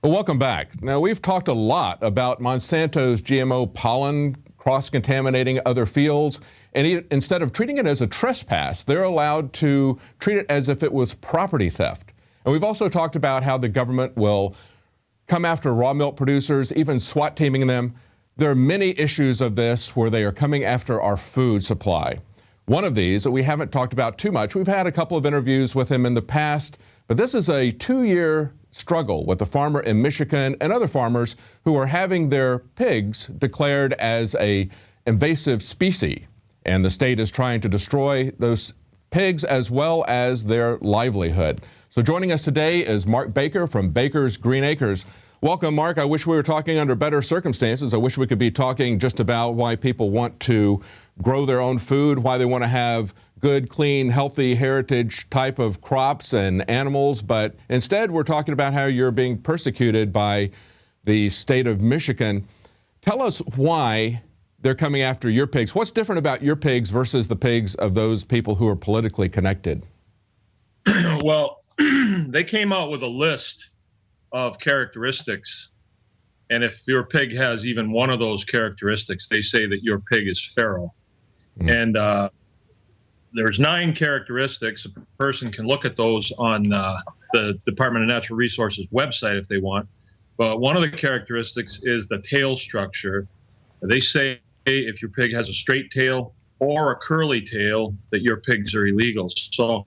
Well, welcome back. Now, we've talked a lot about Monsanto's GMO pollen cross-contaminating other fields, and instead of treating it as a trespass, they're allowed to treat it as if it was property theft. And we've also talked about how the government will come after raw milk producers, even SWAT teaming them. There are many issues of this where they are coming after our food supply. One of these that we haven't talked about too much, we've had a couple of interviews with him in the past, but this is a 2-year struggle with a farmer in Michigan and other farmers who are having their pigs declared as a invasive species. And the state is trying to destroy those pigs as well as their livelihood. So joining us today is Mark Baker from Baker's Green Acres. Welcome, Mark. I wish we were talking under better circumstances. I wish we could be talking just about why people want to grow their own food, why they want to have good, clean, healthy heritage type of crops and animals. But instead, we're talking about how you're being persecuted by the state of Michigan. Tell us why they're coming after your pigs. What's different about your pigs versus the pigs of those people who are politically connected? Well, they came out with a list of characteristics, and if your pig has even one of those characteristics, they say that your pig is feral. And there's 9 characteristics. A person can look at those on the Department of Natural Resources website if they want. But one of the characteristics is the tail structure. They say if your pig has a straight tail or a curly tail, that your pigs are illegal. So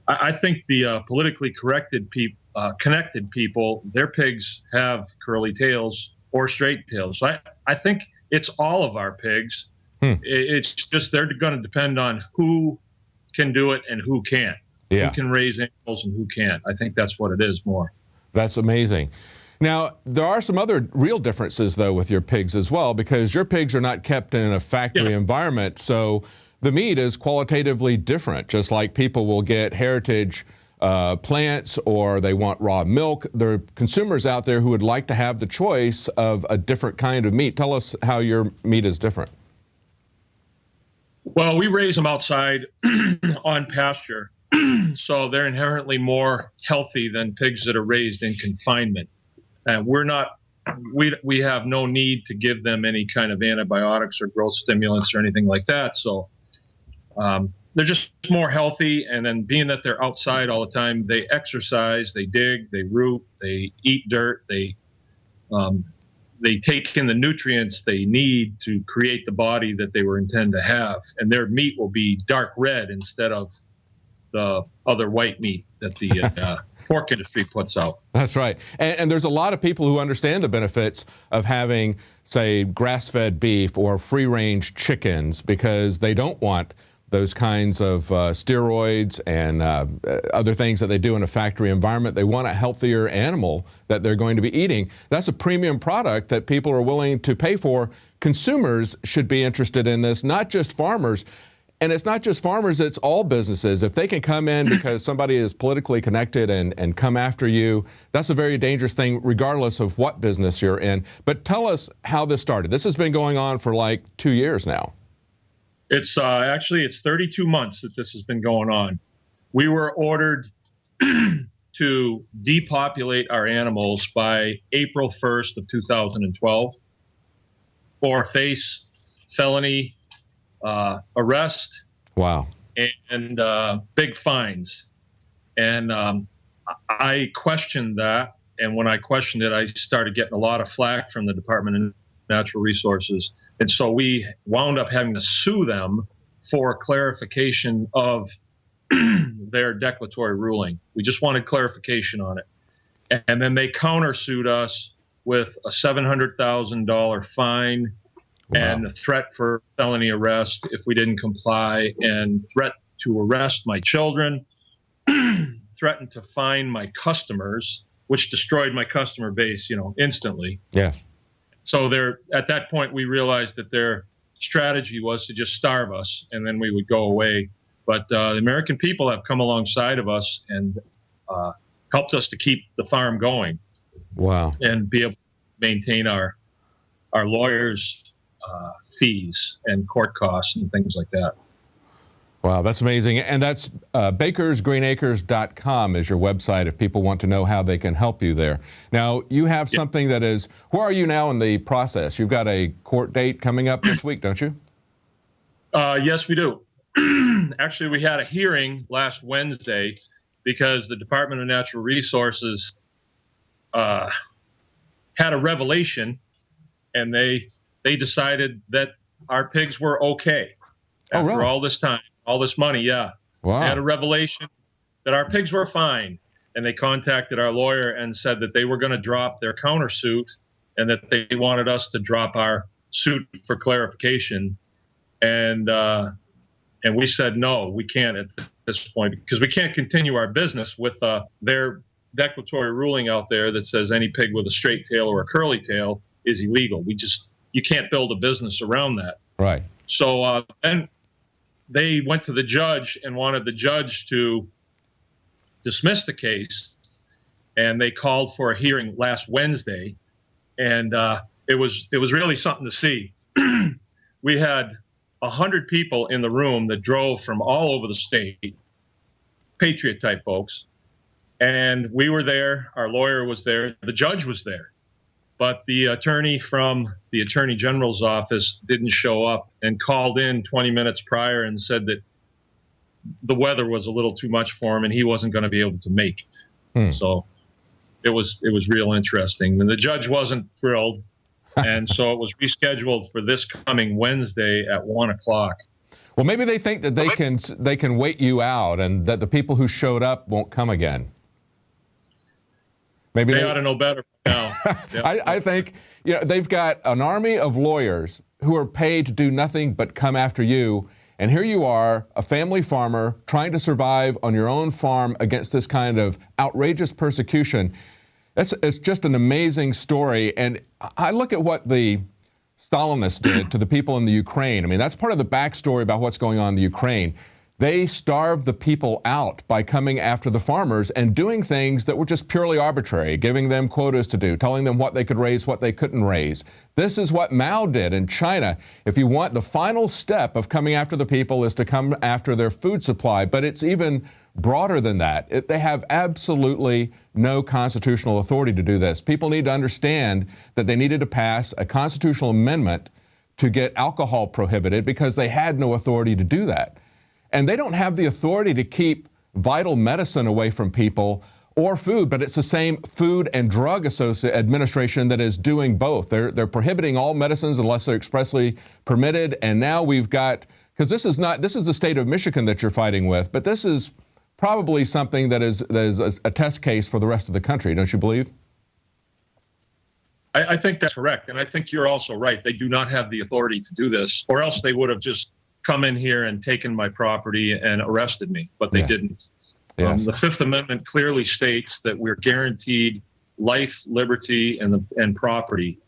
I think the politically connected people, their pigs have curly tails or straight tails. So I think it's all of our pigs. It's just they're going to depend on who can do it and who can't. Yeah. Who can raise animals and who can't. I think that's what it is more. That's amazing. Now, there are some other real differences, though, with your pigs as well, because your pigs are not kept in a factory environment. So the meat is qualitatively different, just like people will get heritage plants or they want raw milk. There are consumers out there who would like to have the choice of a different kind of meat. Tell us how your meat is different. Well, we raise them outside on pasture, so they're inherently more healthy than pigs that are raised in confinement. And we have no need to give them any kind of antibiotics or growth stimulants or anything like that. So they're just more healthy. And then being that they're outside all the time, they exercise, they dig, they root, they eat dirt, they take in the nutrients they need to create the body that they were intended to have. And their meat will be dark red instead of the other white meat that the pork industry puts out. That's right. And there's a lot of people who understand the benefits of having, say, grass-fed beef or free-range chickens because they don't want those kinds of steroids and other things that they do in a factory environment. They want a healthier animal that they're going to be eating. That's a premium product that people are willing to pay for. Consumers should be interested in this, not just farmers. And it's not just farmers, it's all businesses. If they can come in because somebody is politically connected and come after you, that's a very dangerous thing regardless of what business you're in. But tell us how this started. This has been going on for like 2 years now. It's it's 32 months that this has been going on. We were ordered to depopulate our animals by April 1st of 2012 or face felony arrest. Wow. And big fines. And I questioned that. And when I questioned it, I started getting a lot of flack from the Department of Natural Resources. And so we wound up having to sue them for clarification of their declaratory ruling. We just wanted clarification on it. And then they countersued us with a $700,000 fine. Wow. And a threat for felony arrest if we didn't comply, and threat to arrest my children, threatened to fine my customers, which destroyed my customer base, instantly. Yes. So at that point, we realized that their strategy was to just starve us, and then we would go away. But the American people have come alongside of us and helped us to keep the farm going. Wow. And be able to maintain our lawyers' fees and court costs and things like that. Wow, that's amazing. And that's bakersgreenacres.com is your website if people want to know how they can help you there. Now, you have something that is, where are you now in the process? You've got a court date coming up this week, don't you? Yes, we do. Actually, we had a hearing last Wednesday because the Department of Natural Resources had a revelation, and they decided that our pigs were okay after really? all this time, all this money. Yeah. Wow. They had a revelation that our pigs were fine, and they contacted our lawyer and said that they were going to drop their countersuit and that they wanted us to drop our suit for clarification. And we said, no, we can't at this point, because we can't continue our business with their declaratory ruling out there that says any pig with a straight tail or a curly tail is illegal. You can't build a business around that. Right. So then they went to the judge and wanted the judge to dismiss the case, and they called for a hearing last Wednesday, and it was really something to see. We had 100 people in the room that drove from all over the state, patriot type folks, and we were there. Our lawyer was there. The judge was there. But the attorney from the Attorney General's office didn't show up and called in 20 minutes prior and said that the weather was a little too much for him and he wasn't going to be able to make it. So it was real interesting. And the judge wasn't thrilled. And so it was rescheduled for this coming Wednesday at 1 o'clock. Well, maybe they think that they can wait you out and that the people who showed up won't come again. Maybe they ought to know better now. I think they've got an army of lawyers who are paid to do nothing but come after you. And here you are, a family farmer trying to survive on your own farm against this kind of outrageous persecution. It's just an amazing story. And I look at what the Stalinists did to the people in the Ukraine. I mean, that's part of the backstory about what's going on in the Ukraine. They starved the people out by coming after the farmers and doing things that were just purely arbitrary, giving them quotas to do, telling them what they could raise, what they couldn't raise. This is what Mao did in China. If you want, the final step of coming after the people is to come after their food supply, but it's even broader than that. They have absolutely no constitutional authority to do this. People need to understand that they needed to pass a constitutional amendment to get alcohol prohibited because they had no authority to do that. And they don't have the authority to keep vital medicine away from people or food, but it's the same Food and Drug Administration that is doing both. They're prohibiting all medicines unless they're expressly permitted. And now we've got, because this is the state of Michigan that you're fighting with, but this is probably something that is a test case for the rest of the country, don't you believe? I think that's correct. And I think you're also right. They do not have the authority to do this, or else they would have just come in here and taken my property and arrested me, but they didn't. Yes. The Fifth Amendment clearly states that we're guaranteed life, liberty, and property.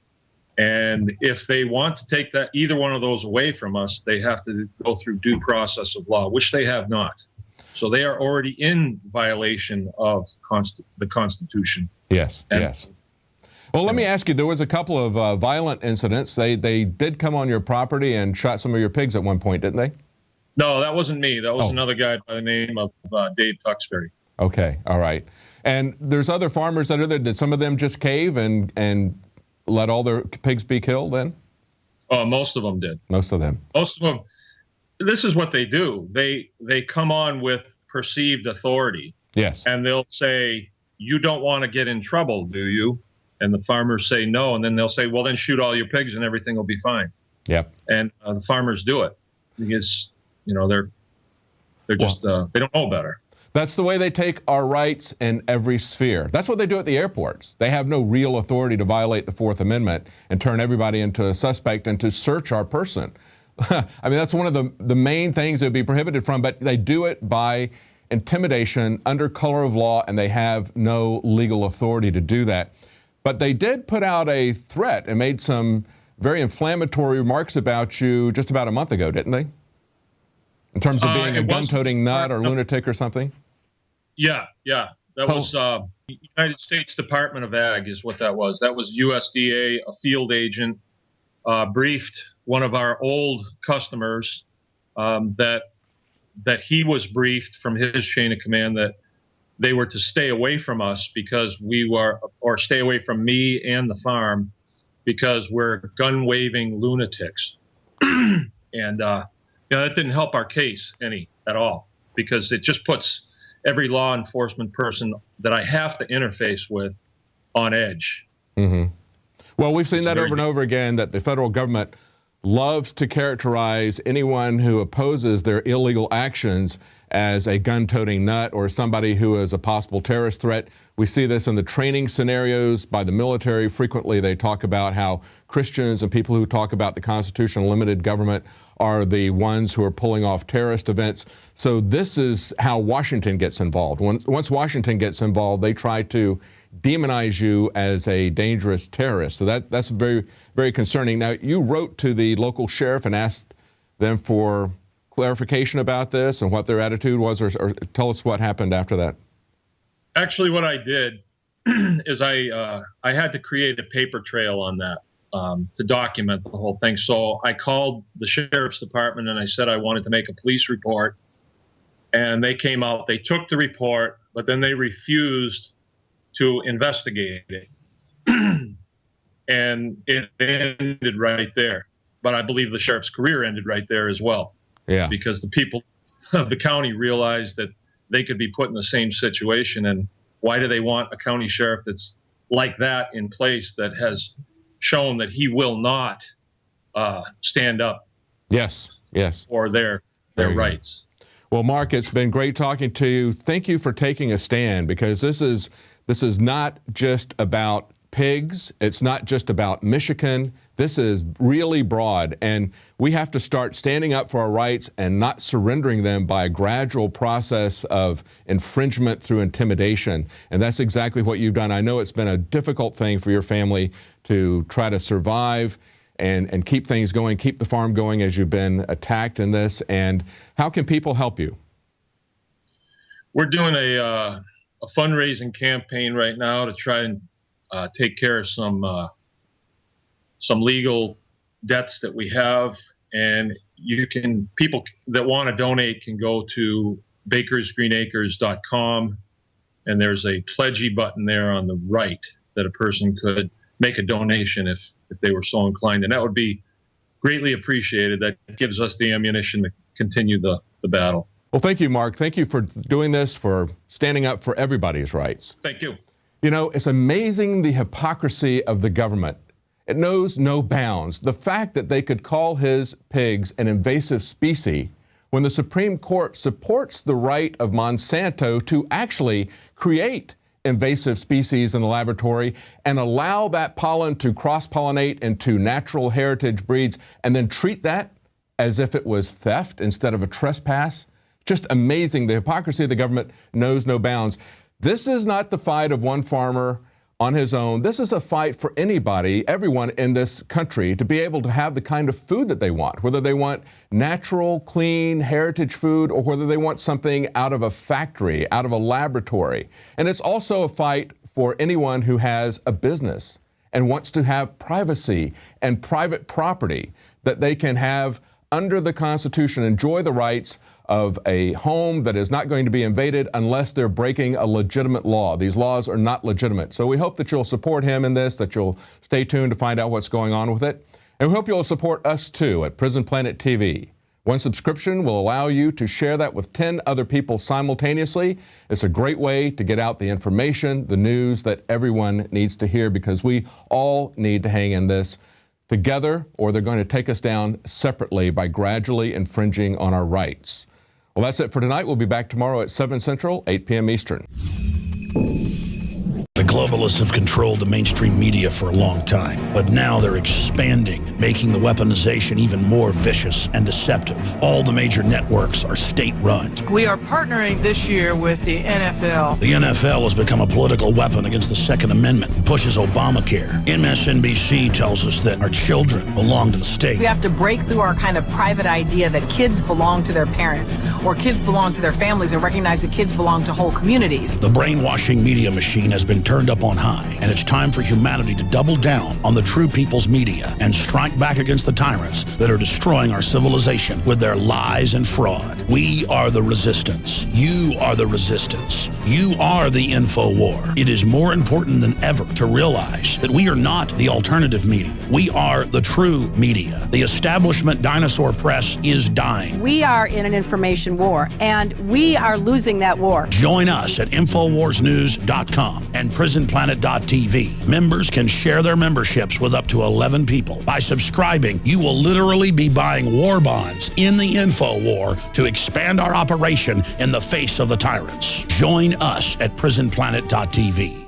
And if they want to take either one of those away from us, they have to go through due process of law, which they have not. So they are already in violation of the Constitution. Yes, yes. Well, let me ask you, there was a couple of violent incidents. They did come on your property and shot some of your pigs at one point, didn't they? No, that wasn't me. That was another guy by the name of Dave Tuxbury. Okay, all right. And there's other farmers that are there. Did some of them just cave and let all their pigs be killed then? Most of them did. Most of them. Most of them. This is what they do. They come on with perceived authority. Yes. And they'll say, you don't want to get in trouble, do you? And the farmers say no, and then they'll say, well, then shoot all your pigs and everything will be fine. Yep. And the farmers do it because, they're just, they don't know better. That's the way they take our rights in every sphere. That's what they do at the airports. They have no real authority to violate the Fourth Amendment and turn everybody into a suspect and to search our person. I mean, that's one of the main things that would be prohibited from, but they do it by intimidation under color of law, and they have no legal authority to do that. But they did put out a threat and made some very inflammatory remarks about you just about a month ago, didn't they? In terms of being a gun-toting nut or lunatic or something? Yeah. That was United States Department of Ag is what that was. That was USDA, a field agent, briefed one of our old customers that that he was briefed from his chain of command that they were to stay away from us because or stay away from me and the farm because we're gun-waving lunatics. And that didn't help our case any at all, because it just puts every law enforcement person that I have to interface with on edge. Mm-hmm. Well, we've seen that over and over again, that the federal government loves to characterize anyone who opposes their illegal actions as a gun-toting nut or somebody who is a possible terrorist threat. We see this in the training scenarios by the military. Frequently, they talk about how Christians and people who talk about the constitutional limited government are the ones who are pulling off terrorist events. So this is how Washington gets involved. Once Washington gets involved, they try to demonize you as a dangerous terrorist. So that's very, very concerning. Now, you wrote to the local sheriff and asked them for clarification about this and what their attitude was, or tell us what happened after that. Actually, what I did is I had to create a paper trail on that to document the whole thing. So I called the sheriff's department and I said I wanted to make a police report. And they came out, they took the report, but then they refused to investigate it. And it ended right there. But I believe the sheriff's career ended right there as well. Yeah. Because the people of the county realized that they could be put in the same situation. And why do they want a county sheriff that's like that in place, that has shown that he will not stand up? Yes. For their rights. Well, Mark, it's been great talking to you. Thank you for taking a stand, because this is not just about pigs. It's not just about Michigan. This is really broad, and we have to start standing up for our rights and not surrendering them by a gradual process of infringement through intimidation. And that's exactly what you've done. I know it's been a difficult thing for your family to try to survive and keep things going, keep the farm going as you've been attacked in this. And how can people help you? We're doing a fundraising campaign right now to try and take care of some legal debts that we have. And people that want to donate can go to bakersgreenacres.com, and there's a pledgey button there on the right that a person could make a donation if they were so inclined. And that would be greatly appreciated. That gives us the ammunition to continue the battle. Well, thank you, Mark. Thank you for doing this, for standing up for everybody's rights. Thank you. You know, it's amazing the hypocrisy of the government. It knows no bounds. The fact that they could call his pigs an invasive species when the Supreme Court supports the right of Monsanto to actually create invasive species in the laboratory and allow that pollen to cross-pollinate into natural heritage breeds and then treat that as if it was theft instead of a trespass. Just amazing. The hypocrisy of the government knows no bounds. This is not the fight of one farmer on his own. This is a fight for anybody, everyone in this country, to be able to have the kind of food that they want, whether they want natural, clean, heritage food, or whether they want something out of a factory, out of a laboratory. And it's also a fight for anyone who has a business and wants to have privacy and private property that they can have under the Constitution, enjoy the rights of a home that is not going to be invaded unless they're breaking a legitimate law. These laws are not legitimate. So we hope that you'll support him in this, that you'll stay tuned to find out what's going on with it. And we hope you'll support us too at Prison Planet TV. One subscription will allow you to share that with 10 other people simultaneously. It's a great way to get out the information, the news that everyone needs to hear, because we all need to hang in this together, or they're going to take us down separately by gradually infringing on our rights. Well, that's it for tonight. We'll be back tomorrow at 7 Central, 8 p.m. Eastern. The globalists have controlled the mainstream media for a long time, but now they're expanding, making the weaponization even more vicious and deceptive. All the major networks are state-run. We are partnering this year with the NFL. The NFL has become a political weapon against the Second Amendment and pushes Obamacare. MSNBC tells us that our children belong to the state. We have to break through our kind of private idea that kids belong to their parents or kids belong to their families, and recognize that kids belong to whole communities. The brainwashing media machine has been turned burned up on high, and it's time for humanity to double down on the true people's media and strike back against the tyrants that are destroying our civilization with their lies and fraud. We are the resistance. You are the resistance. You are the info war. It is more important than ever to realize that we are not the alternative media. We are the true media. The establishment dinosaur press is dying. We are in an information war, and we are losing that war. Join us at InfoWarsNews.com and PrisonPlanet.tv. Members can share their memberships with up to 11 people. By subscribing, you will literally be buying war bonds in the info war to expand our operation in the face of the tyrants. Join us at PrisonPlanet.tv.